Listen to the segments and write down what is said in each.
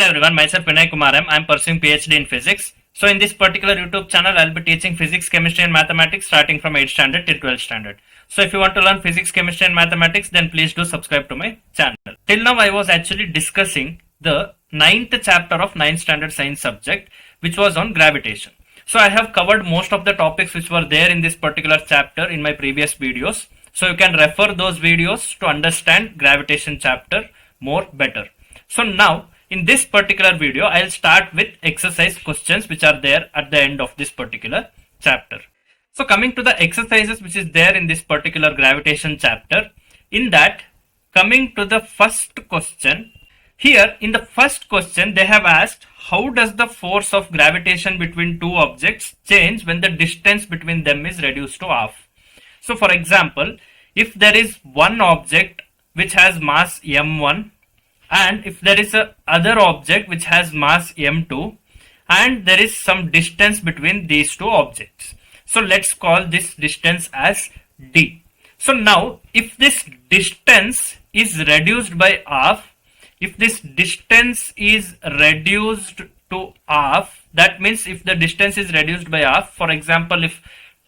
everyone, myself Vinay Kumar M. I am pursuing PhD in physics. So in this particular YouTube channel, I'll be teaching physics, chemistry and mathematics starting from 8th standard till 12th standard. So if you want to learn physics, chemistry and mathematics, then please do subscribe to my channel. Till now, I was actually discussing the 9th chapter of 9th standard science subject, which was on gravitation. So I have covered most of the topics which were there in this particular chapter in my previous videos. So you can refer those videos to understand gravitation chapter more better. So now in this particular video, I'll start with exercise questions which are there at the end of this particular chapter. So coming to the exercises which is there in this particular gravitation chapter, in that, coming to the first question, here in the first question they have asked how does the force of gravitation between two objects change when the distance between them is reduced to half. So for example, if there is one object which has mass m1 and if there is a other object which has mass m2 and there is some distance between these two objects. So let's call this distance as d. So now if this distance is reduced by half, if this distance is reduced to half, that means if the distance is reduced by half, for example, if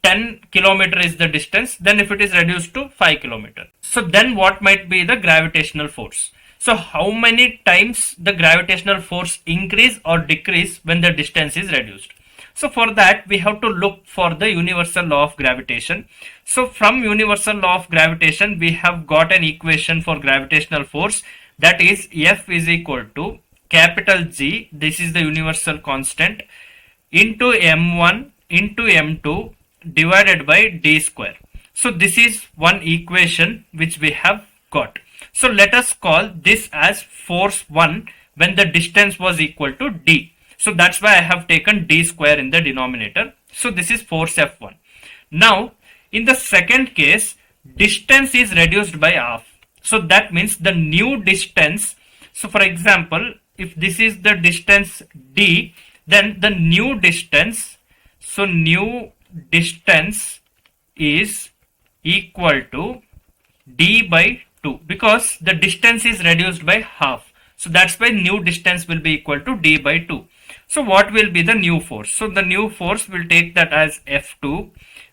10 kilometer is the distance, then if it is reduced to 5 kilometer. So then what might be the gravitational force? So how many times the gravitational force increase or decrease when the distance is reduced? So for that we have to look for the universal law of gravitation. So from universal law of gravitation we have got an equation for gravitational force, that is F is equal to capital G, this is the universal constant, into m1 into m2 divided by d square. So this is one equation which we have got. So let us call this as force 1 when the distance was equal to d. So that's why I have taken d square in the denominator. So this is force F1. Now in the second case, distance is reduced by half. So that means the new distance. So for example, if this is the distance d, then the new distance, so new distance is equal to d by 2 because the distance is reduced by half. So that's why new distance will be equal to d by 2. So what will be the new force? So the new force will take that as F2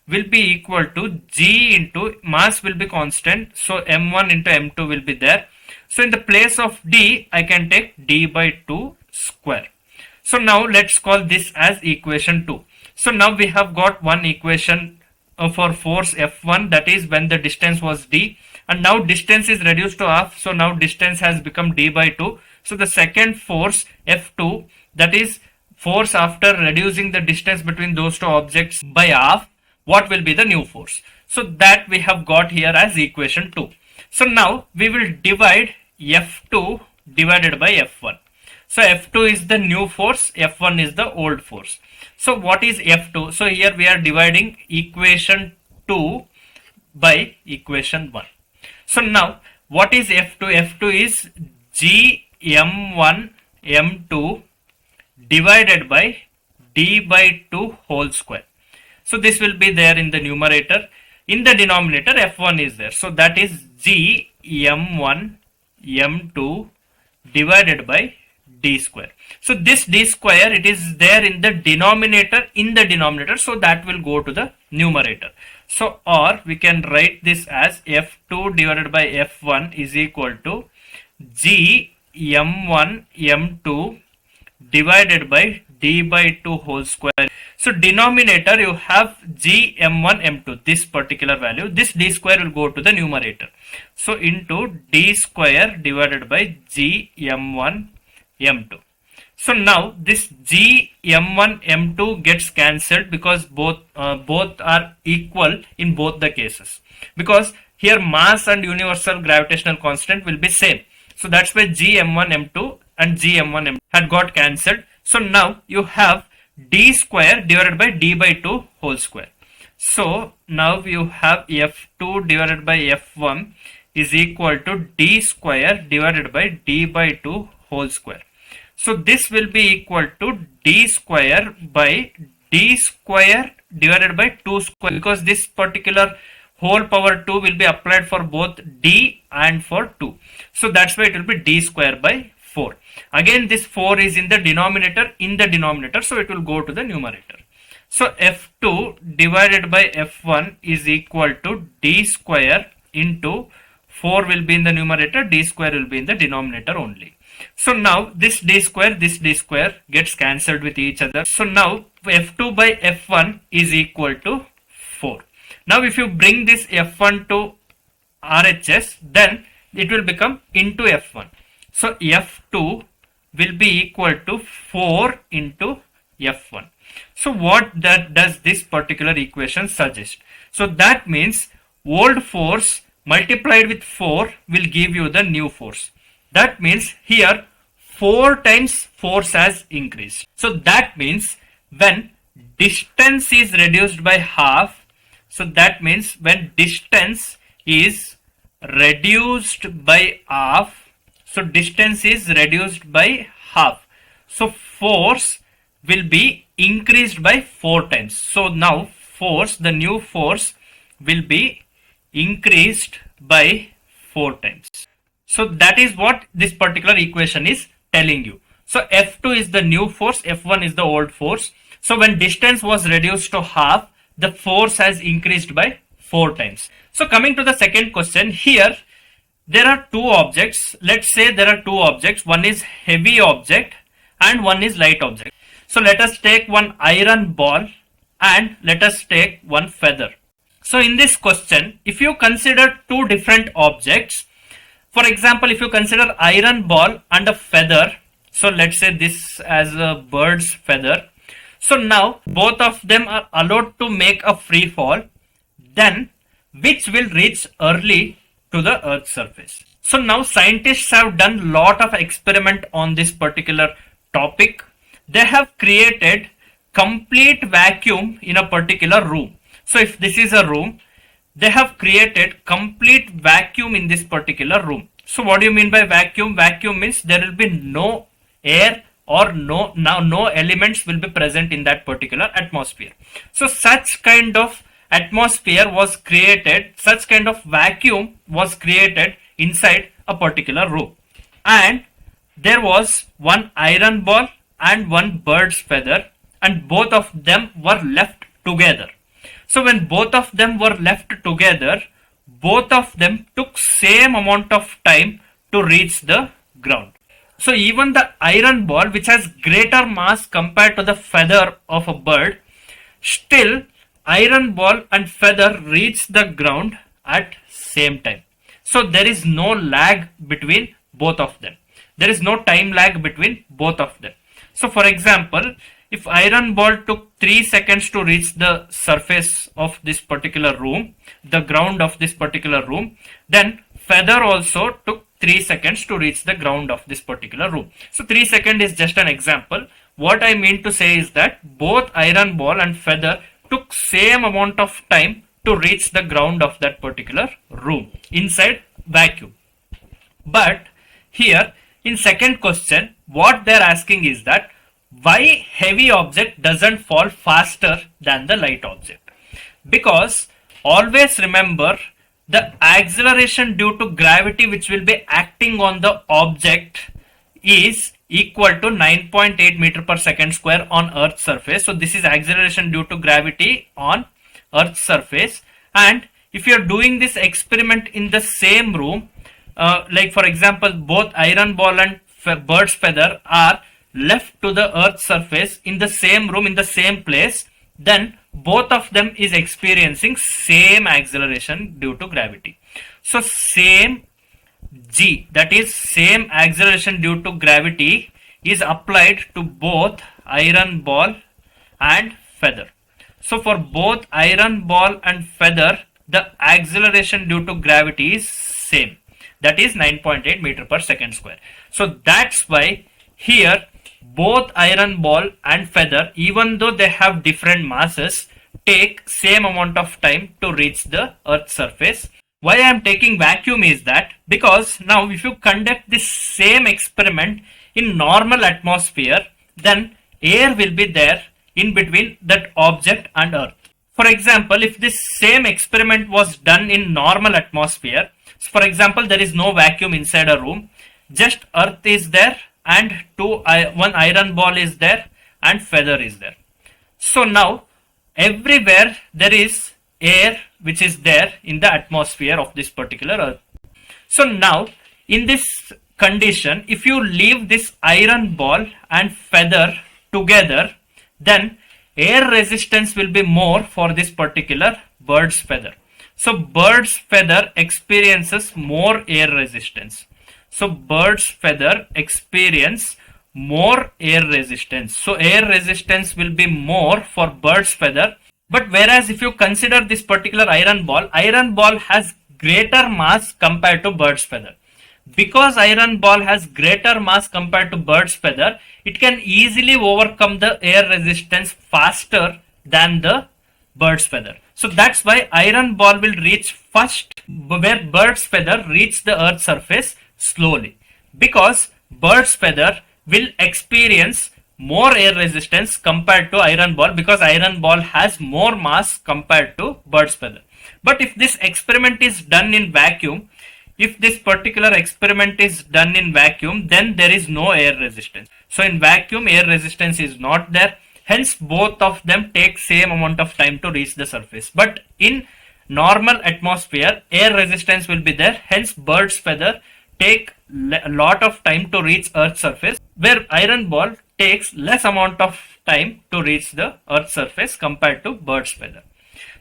will be equal to G into mass will be constant. So M1 into M2 will be there. So in the place of D, I can take D by 2 square. So now let's call this as equation 2. So now we have got one equation for force F1, that is when the distance was D, and now distance is reduced to half. So now distance has become D by 2. So the second force F2, that is force after reducing the distance between those two objects by half, what will be the new force? So that we have got here as equation 2. So now we will divide F2 divided by F1. So F2 is the new force, F1 is the old force. So what is F2? So here we are dividing equation 2 by equation 1. So now what is F2? F2 is G m1 m2 divided by d by 2 whole square. So this will be there in the numerator. In the denominator F1 is there. So that is G m1 m2 divided by d square. So this d square, it is there in the denominator, so that will go to the numerator. So or we can write this as F2 divided by F1 is equal to G m1 m2 divided by d by 2 whole square. So denominator you have G m1 m2, this particular value, this d square will go to the numerator. So into d square divided by G m1 m2. So now this G m1 m2 gets cancelled because both are equal in both the cases, because here mass and universal gravitational constant will be same. So that's why G m1 m2 and G m1 m2 had got cancelled. So now you have d square divided by d by 2 whole square. So now you have F2 divided by F1 is equal to d square divided by d by 2 whole square. So this will be equal to d square by d square divided by 2 square, because this particular whole power 2 will be applied for both d and for 2. So that's why it will be d square by 4. Again, this 4 is in the denominator, so it will go to the numerator. So F2 divided by F1 is equal to d square into 4 will be in the numerator, d square will be in the denominator only. So now this d square gets cancelled with each other. So now F2 by F1 is equal to 4. Now if you bring this F1 to RHS, then it will become into F1. So F2 will be equal to 4 into F1. So what that does this particular equation suggest? So that means old force multiplied with 4 will give you the new force. That means here 4 times force has increased. So that means when distance is reduced by half, so that means when distance is reduced by half, so distance is reduced by half, so force will be increased by 4 times. So now force, the new force will be increased by 4 times. So that is what this particular equation is telling you. So F2 is the new force, F1 is the old force. So when distance was reduced to half, the force has increased by 4 times. So coming to the second question, here there are two objects. Let's say there are two objects. One is heavy object and one is light object. So let us take one iron ball and let us take one feather. So in this question, if you consider two different objects, for example, if you consider iron ball and a feather, so let's say this as a bird's feather. So now both of them are allowed to make a free fall, then which will reach early to the Earth's surface. So now scientists have done lot of experiment on this particular topic. They have created complete vacuum in a particular room. So if this is a room, they have created complete vacuum in this particular room. So what do you mean by vacuum? Vacuum means there will be no air or no elements will be present in that particular atmosphere. So such kind of atmosphere was created, such kind of vacuum was created inside a particular room. And there was one iron ball and one bird's feather, and both of them were left together. So when both of them were left together, both of them took same amount of time to reach the ground. So even the iron ball, which has greater mass compared to the feather of a bird, still iron ball and feather reach the ground at same time. So there is no lag between both of them. There is no time lag between both of them. So for example, if iron ball took 3 seconds to reach the surface of this particular room, the ground of this particular room, then feather also took 3 seconds to reach the ground of this particular room. So 3 seconds is just an example. What I mean to say is that both iron ball and feather took same amount of time to reach the ground of that particular room inside vacuum. But here in second question, what they're asking is that why heavy object doesn't fall faster than the light object? Because always remember, the acceleration due to gravity which will be acting on the object is equal to 9.8 meter per second square on Earth's surface. So this is acceleration due to gravity on Earth's surface. And if you are doing this experiment in the same room, like for example, both iron ball and bird's feather are left to the Earth's surface in the same room, in the same place, then both of them is experiencing same acceleration due to gravity. So same G, that is same acceleration due to gravity, is applied to both iron ball and feather. So for both iron ball and feather, the acceleration due to gravity is same, that is 9.8 meter per second square. So that's why here both iron ball and feather, even though they have different masses, take same amount of time to reach the Earth's surface. Why I am taking vacuum is that because now if you conduct this same experiment in normal atmosphere, then air will be there in between that object and Earth. For example, if this same experiment was done in normal atmosphere, for example, there is no vacuum inside a room, just earth is there and one iron ball is there and feather is there. So now everywhere there is air which is there in the atmosphere of this particular earth. So now in this condition, if you leave this iron ball and feather together, then air resistance will be more for this particular bird's feather. So bird's feather experiences more air resistance. So bird's feather experience more air resistance. So air resistance will be more for bird's feather. But whereas if you consider this particular iron ball has greater mass compared to bird's feather. Because iron ball has greater mass compared to bird's feather, it can easily overcome the air resistance faster than the bird's feather. So that's why iron ball will reach first where bird's feather reach the earth's surface slowly. Because bird's feather will experience more air resistance compared to iron ball because iron ball has more mass compared to bird's feather. But if this experiment is done in vacuum, if this particular experiment is done in vacuum, then there is no air resistance. So in vacuum, air resistance is not there. Hence, both of them take same amount of time to reach the surface. But in normal atmosphere, air resistance will be there. Hence, bird's feather take a lot of time to reach Earth's surface, where iron ball takes less amount of time to reach the Earth's surface compared to bird's feather.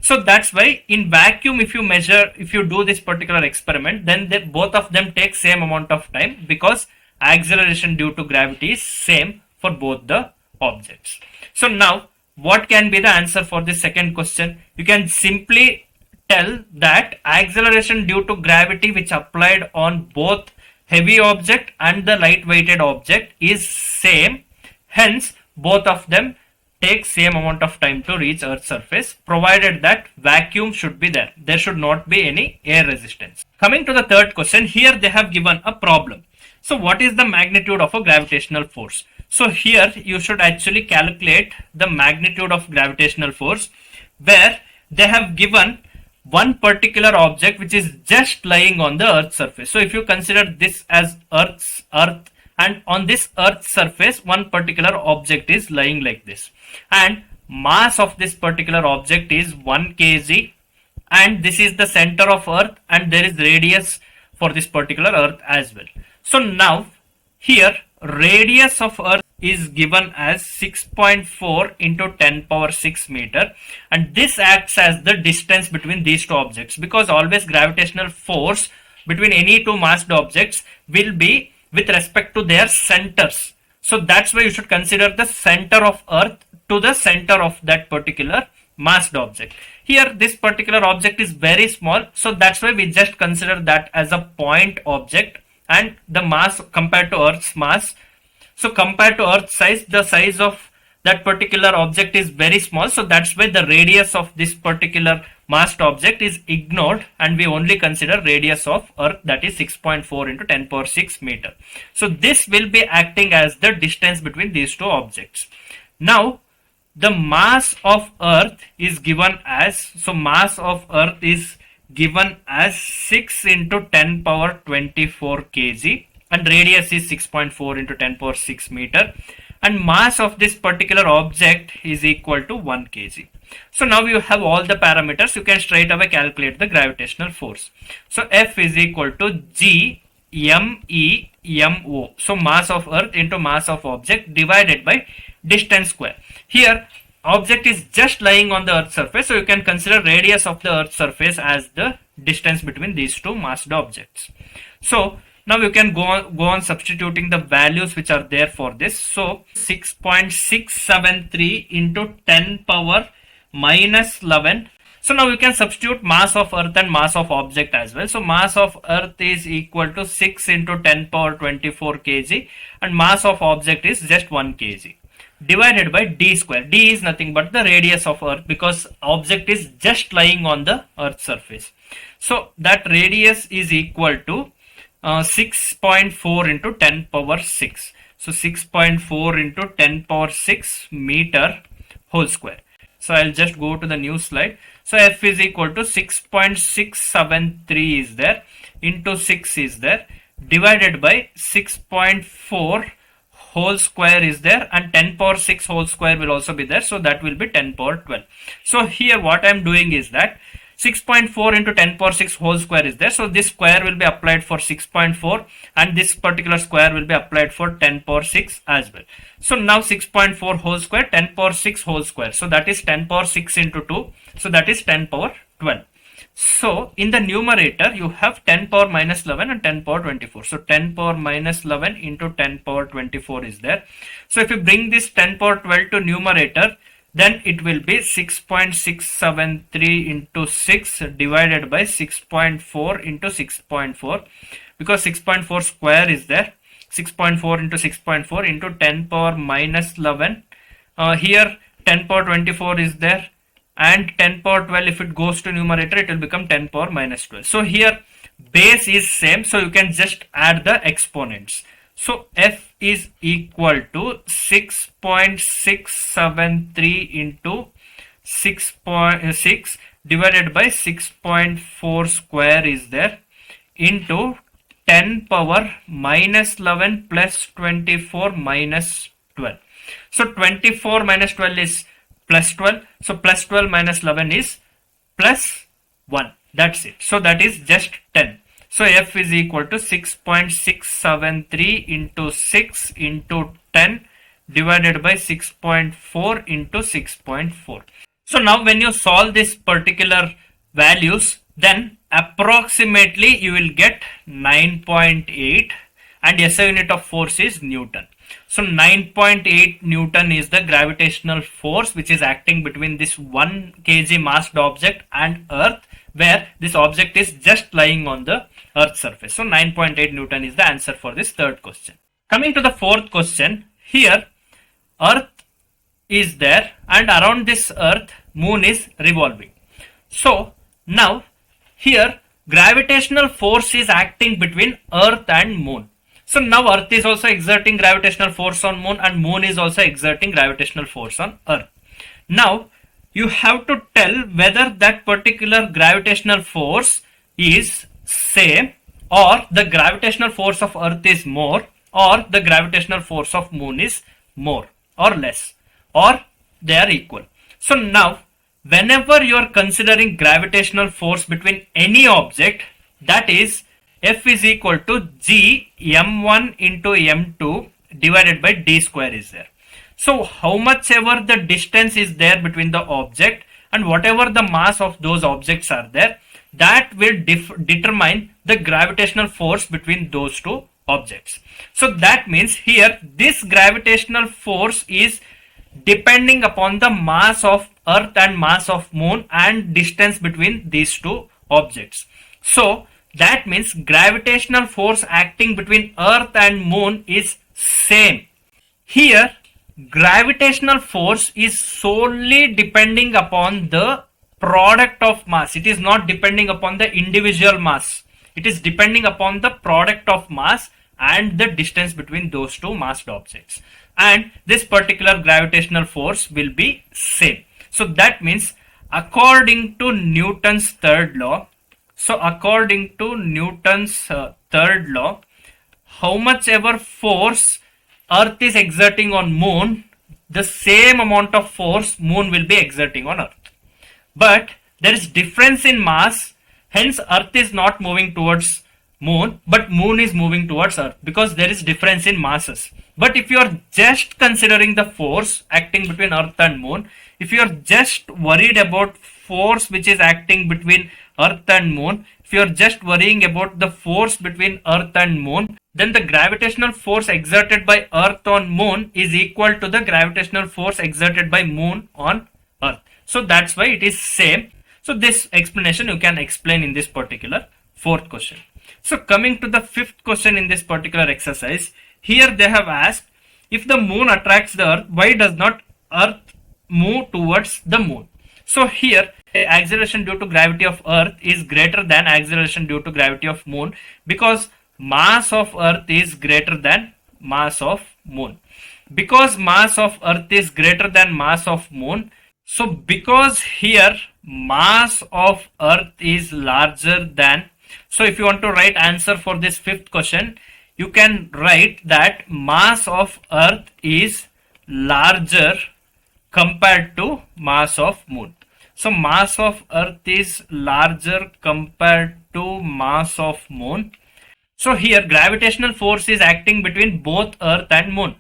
So that's why in vacuum, if you do this particular experiment, then both of them take same amount of time because acceleration due to gravity is same for both the objects. So now, what can be the answer for this second question? You can simply tell that acceleration due to gravity which applied on both heavy object and the light weighted object is same. Hence, both of them take same amount of time to reach Earth's surface, provided that vacuum should be there. There should not be any air resistance. Coming to the third question, here they have given a problem. So what is the magnitude of a gravitational force? So here you should actually calculate the magnitude of gravitational force, where they have given one particular object which is just lying on the Earth's surface. So if you consider this as Earth, and on this Earth's surface one particular object is lying like this, and mass of this particular object is 1 kg, and this is the center of Earth, and there is radius for this particular Earth as well. So now here radius of Earth is given as 6.4 into 10 power 6 meter, and this acts as the distance between these two objects, because always gravitational force between any two massed objects will be with respect to their centers. So that's why you should consider the center of Earth to the center of that particular massed object. Here this particular object is very small, so that's why we just consider that as a point object, and the mass compared to Earth's mass. So compared to Earth's size, the size of that particular object is very small, so that's why the radius of this particular massed object is ignored, and we only consider radius of Earth, that is 6.4 into 10 power 6 meter. So this will be acting as the distance between these two objects. Now the mass of Earth is given as, so mass of Earth is given as 6 into 10 power 24 kg, and radius is 6.4 into 10 power 6 meter, and mass of this particular object is equal to 1 kg. So now you have all the parameters, you can straight away calculate the gravitational force. So F is equal to G M-E M-O. So mass of Earth into mass of object divided by distance square. Here object is just lying on the Earth's surface, so you can consider radius of the Earth's surface as the distance between these two massed objects. So now you can go on substituting the values which are there for this. So 6.673 into 10 power minus 11. So now you can substitute mass of Earth and mass of object as well. So mass of Earth is equal to 6 into 10 power 24 kg, and mass of object is just 1 kg, divided by d square. D is nothing but the radius of Earth, because object is just lying on the Earth's surface. So that radius is equal to 6.4 into 10 power 6. So 6.4 into 10 power 6 meter whole square. So I'll just go to the new slide. So F is equal to 6.673 is there, into 6 is there, divided by 6.4 whole square is there, and 10 power 6 whole square will also be there, so that will be 10 power 12. So here what I am doing is that 6.4 into 10 power 6 whole square is there, so this square will be applied for 6.4 and this particular square will be applied for 10 power 6 as well. So now 6.4 whole square, 10 power 6 whole square, so that is 10 power 6 into 2, so that is 10 power 12. So in the numerator you have 10 power minus 11 and 10 power 24. So 10 power minus 11 into 10 power 24 is there. So if you bring this 10 power 12 to numerator, then it will be 6.673 into 6 divided by 6.4 into 6.4, because 6.4 square is there. 6.4 into 6.4 into 10 power minus 11. Here 10 power 24 is there, and 10 power 12, if it goes to numerator, it will become 10 power minus 12. So here base is same, so you can just add the exponents. So f is equal to 6.673 into 6.6 divided by 6.4 square is there, into 10 power minus 11 plus 24 minus 12. So 24 minus 12 is plus 12. So plus 12 minus 11 is plus 1. That's it. So that is just 10. So f is equal to 6.673 into 6 into 10 divided by 6.4 into 6.4. So now when you solve this particular values, then approximately you will get 9.8, and SI unit of force is Newton. So 9.8 Newton is the gravitational force which is acting between this 1 kg massed object and Earth, where this object is just lying on the Earth's surface. So 9.8 Newton is the answer for this third question. Coming to the fourth question, here Earth is there and around this Earth Moon is revolving. So now here gravitational force is acting between Earth and Moon. So now Earth is also exerting gravitational force on Moon, and Moon is also exerting gravitational force on Earth. Now you have to tell whether that particular gravitational force is same, or the gravitational force of Earth is more, or the gravitational force of Moon is more or less, or they are equal. So now whenever you are considering gravitational force between any object, that is F is equal to G m1 into m2 divided by d square is there. So how much ever the distance is there between the object and whatever the mass of those objects are there, that will determine the gravitational force between those two objects. So that means here this gravitational force is depending upon the mass of Earth and mass of Moon and distance between these two objects. So that means gravitational force acting between Earth and Moon is same. Here gravitational force is solely depending upon the product of mass. It is not depending upon the individual mass. It is depending upon the product of mass and the distance between those two massed objects. And this particular gravitational force will be same. So that means according to Newton's third law, how much ever force Earth is exerting on Moon, the same amount of force Moon will be exerting on Earth. But there is difference in mass, hence Earth is not moving towards Moon, but Moon is moving towards Earth, because there is difference in masses. But if you are just considering the force acting between Earth and Moon, if you are just worried about force which is acting between Earth and Moon, if you are just worrying about the force between Earth and Moon, then the gravitational force exerted by Earth on Moon is equal to the gravitational force exerted by Moon on Earth. So that's why it is same. So this explanation you can explain in this particular fourth question. So coming to the fifth question in this particular exercise, here they have asked, if the Moon attracts the Earth, why does not Earth move towards the Moon? So here acceleration due to gravity of Earth is greater than acceleration due to gravity of Moon, because mass of Earth is greater than mass of Moon. Because mass of Earth is greater than mass of Moon, so because here mass of Earth is larger than So if you want to write answer for this fifth question, you can write that mass of Earth is larger compared to mass of Moon. So mass of Earth is larger compared to mass of Moon. So here gravitational force is acting between both Earth and Moon.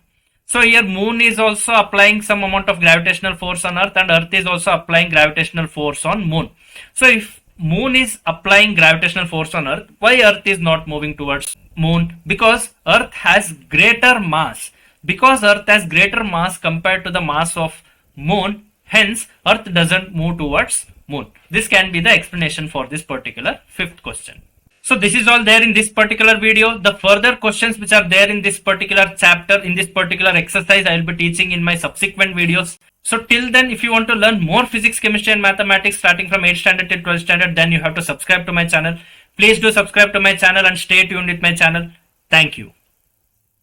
So here Moon is also applying some amount of gravitational force on Earth, and Earth is also applying gravitational force on Moon. So if Moon is applying gravitational force on Earth, why Earth is not moving towards Moon? Because Earth has greater mass. Because Earth has greater mass compared to the mass of Moon, hence Earth doesn't move towards Moon. This can be the explanation for this particular fifth question. So this is all there in this particular video. The further questions which are there in this particular chapter, in this particular exercise, I will be teaching in my subsequent videos. So till then, if you want to learn more physics, chemistry and mathematics starting from 8th standard till 12th standard, then you have to subscribe to my channel. Please do subscribe to my channel and stay tuned with my channel. Thank you.